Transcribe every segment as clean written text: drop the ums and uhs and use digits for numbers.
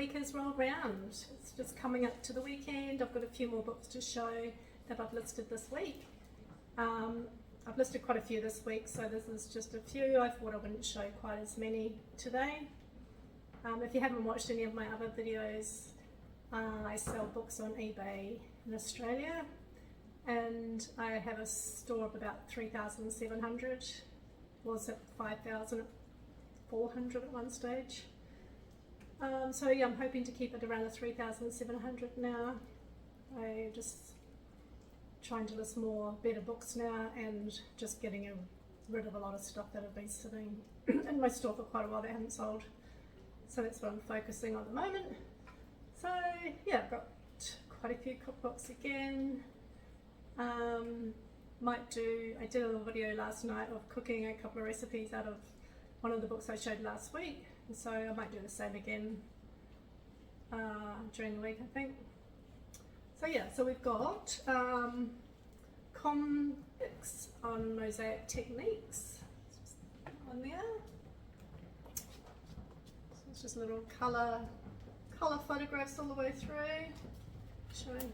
week has rolled round. It's just coming up to the weekend. I've got a few more books to show that I've listed this week. I've listed quite a few this week, so this is just a few. I thought I wouldn't show quite as many today. If you haven't watched any of my other videos, I sell books on eBay in Australia, and I have a store of about 3,700. Was at 5,400 at one stage. So yeah, I'm hoping to keep it around the 3,700 now. I just trying to list more better books now, and just getting rid of a lot of stuff that have been sitting in my store for quite a while that haven't sold. So that's what I'm focusing on at the moment. So yeah, I've got quite a few cookbooks again. I did a little video last night of cooking a couple of recipes out of one of the books I showed last week, so I might do the same again during the week, I think. So yeah, so we've got comics on mosaic techniques on there. So it's just little colour photographs all the way through, showing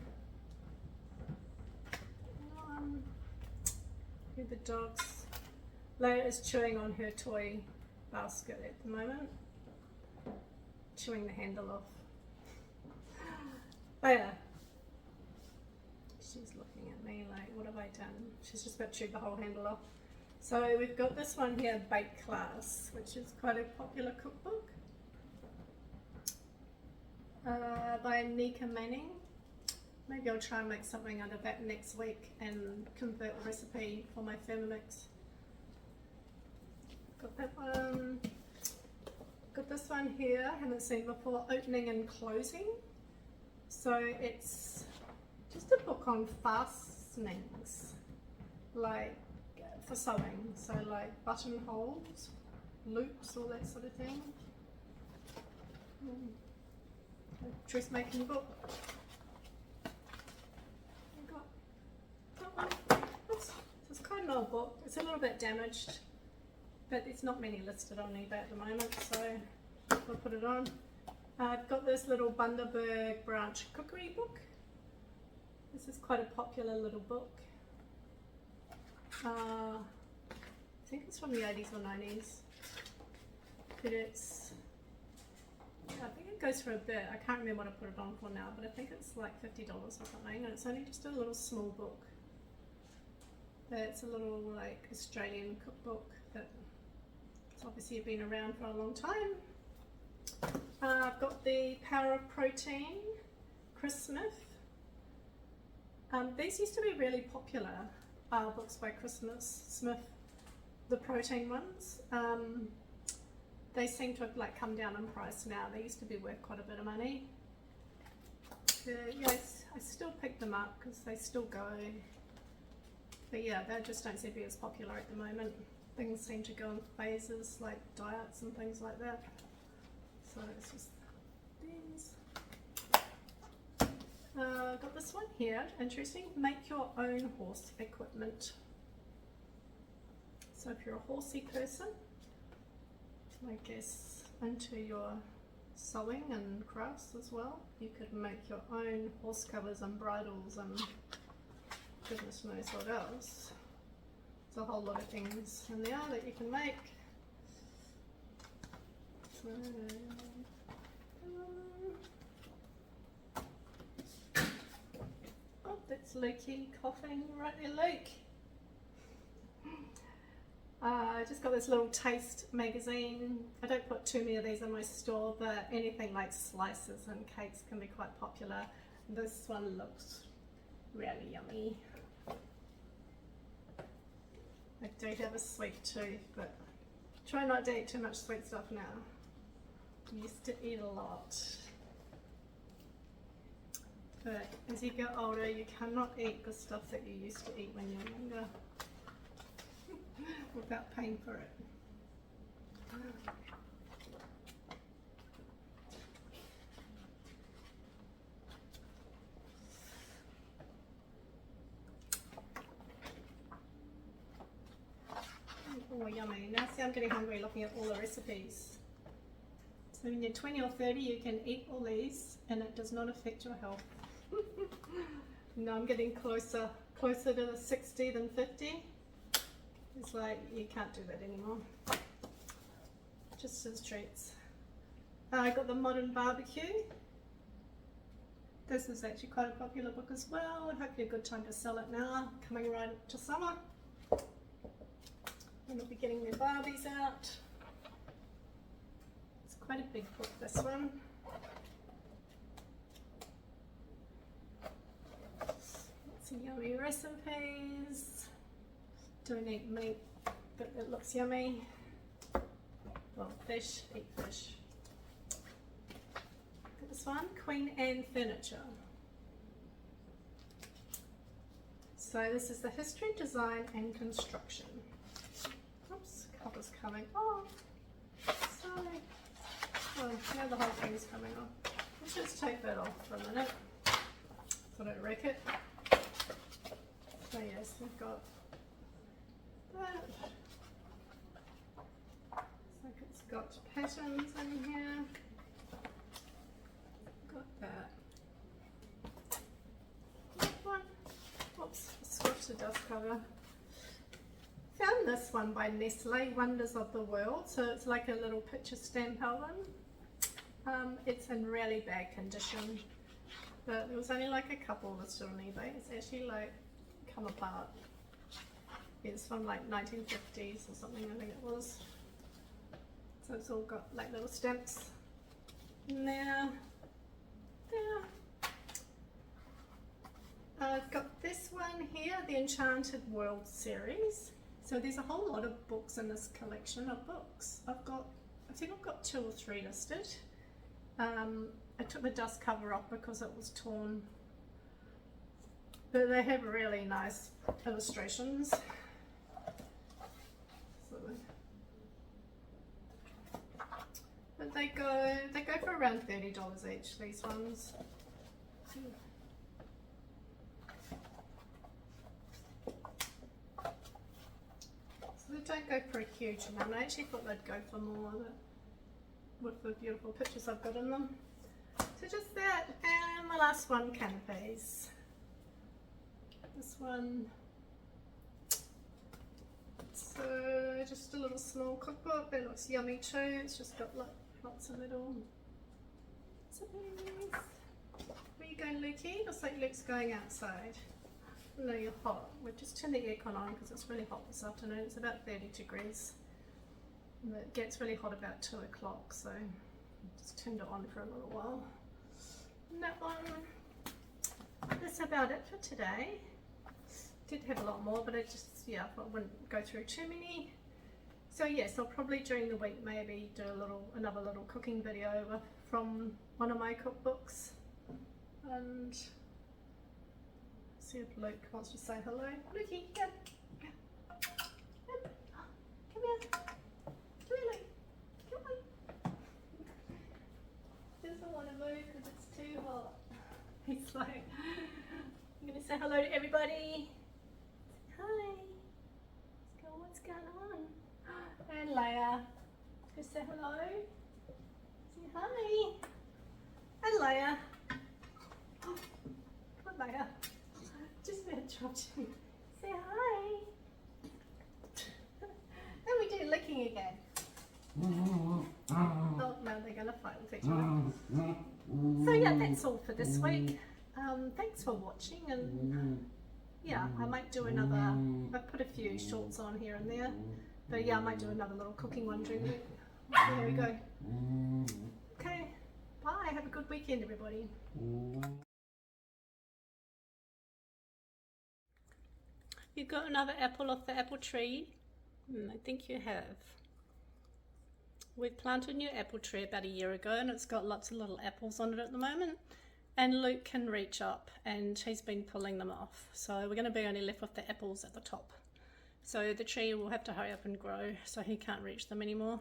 here the dogs. Leia is chewing on her toy basket at the moment, chewing the handle off. Leia. She's looking at me like, what have I done? She's just about to chew the whole handle off. So we've got this one here, Bake Class, which is quite a popular cookbook by Nika Manning. Maybe I'll try and make something out of that next week and convert the recipe for my Thermomix. Got that one. Got this one here, haven't seen before, Opening and Closing. So it's just a book on fastenings, like for sewing, so like buttonholes, loops, all that sort of thing. A dressmaking book. I've got that one. Oops. It's quite an old book. It's a little bit damaged, but there's not many listed on eBay at the moment, so I'll put it on. I've got this little Bundaberg branch cookery book. This is quite a popular little book. I think it's from the 80s or 90s, but it's, I think it goes for a bit. I can't remember what I put it on for now, but I think it's like $50 or something, and it's only just a little small book. But it's a little like Australian cookbook that it's obviously been around for a long time. I've got the Power of Protein, Chris Smith. These used to be really popular books by Chris Smith, the protein ones. They seem to have like come down in price now. They used to be worth quite a bit of money. Yeah, I still pick them up because they still go. But yeah, they just don't seem to be as popular at the moment. Things seem to go in phases, like diets and things like that. So it's just these. Got this one here, interesting. Make your own horse equipment. So if you're a horsey person, I guess into your sewing and crafts as well, you could make your own horse covers and bridles and goodness knows what else. There's a whole lot of things in there that you can make. So, oh, that's Lukey coughing right there, Luke. I just got this little taste magazine. I don't put too many of these in my store, but anything like slices and cakes can be quite popular. This one looks really yummy. I do have a sweet tooth, but try not to eat too much sweet stuff now. I used to eat a lot. But as you get older, you cannot eat the stuff that you used to eat when you were younger without paying for it. Oh, yummy. Now see, I'm getting hungry looking at all the recipes. So So when you're 20 or 30, you can eat all these and it does not affect your health. No, I'm getting closer to the 60 than 50. It's like, you can't do that anymore. Just as treats. I got the Modern Barbecue. This is actually quite a popular book as well. Hopefully a good time to sell it now, coming right up to summer. And we'll be getting their Barbies out. It's quite a big book, this one. Lots of yummy recipes. Don't eat meat, but it looks yummy. Well, fish, eat fish. This one, Queen Anne Furniture. So this is the history, design and construction. Oops, cover's coming off. Sorry. Oh, now the whole thing is coming off. Let's just take that off for a minute so I don't wreck it. So yes, we've got that. Looks like it's got patterns in here. That one. Oops, switched the dust cover. Found this one by Nestle, Wonders of the World. So it's like a little picture stamp album. It's in really bad condition, but there was only like a couple listed on eBay. It's actually like come apart. It's from like 1950s or something, I think it was. So it's all got like little stamps in there. I've got this one here, the Enchanted World series. So there's a whole lot of books in this collection of books. I think I've got 2 or 3 listed. I took the dust cover off because it was torn. But they have really nice illustrations. But they go for around $30 each, these ones. So they don't go for a huge amount. I actually thought they'd go for more with the beautiful pictures I've got in them. So just that, and the last one, canopies. This one, so just a little small cookbook. It looks yummy too. It's just got lots of little recipes. Where you going, Lukey? Looks like Luke's going outside. No, you're hot. We've just turned the aircon on because it's really hot this afternoon. It's about 30 degrees. And it gets really hot about 2 o'clock, so just turned it on for a little while. And that one, that's about it for today. Did have a lot more, but I just, yeah, I wouldn't go through too many. So yes, I'll probably during the week maybe do another little cooking video from one of my cookbooks. And see if Luke wants to say hello. Lukey, come. Come here. Come here, Luke. Come on. He doesn't want to move because it's too hot. He's like, I'm going to say hello to everybody. Hi. What's going on? And Leia. Just say hello. Say hi. And Leia. Poor Leia. Just about dropped you. Say hi. Then we do licking again. Oh no, they're going to fight with each other. So yeah, that's all for this week. Thanks for watching, and yeah, I might do another, I've put a few shorts on here and there, but yeah, I might do another little cooking one during the week. So there we go. Okay, bye, have a good weekend everybody. You got another apple off the apple tree? I think you have. We planted a new apple tree about a year ago and it's got lots of little apples on it at the moment. And Luke can reach up and he's been pulling them off. So we're going to be only left with the apples at the top. So the tree will have to hurry up and grow so he can't reach them anymore.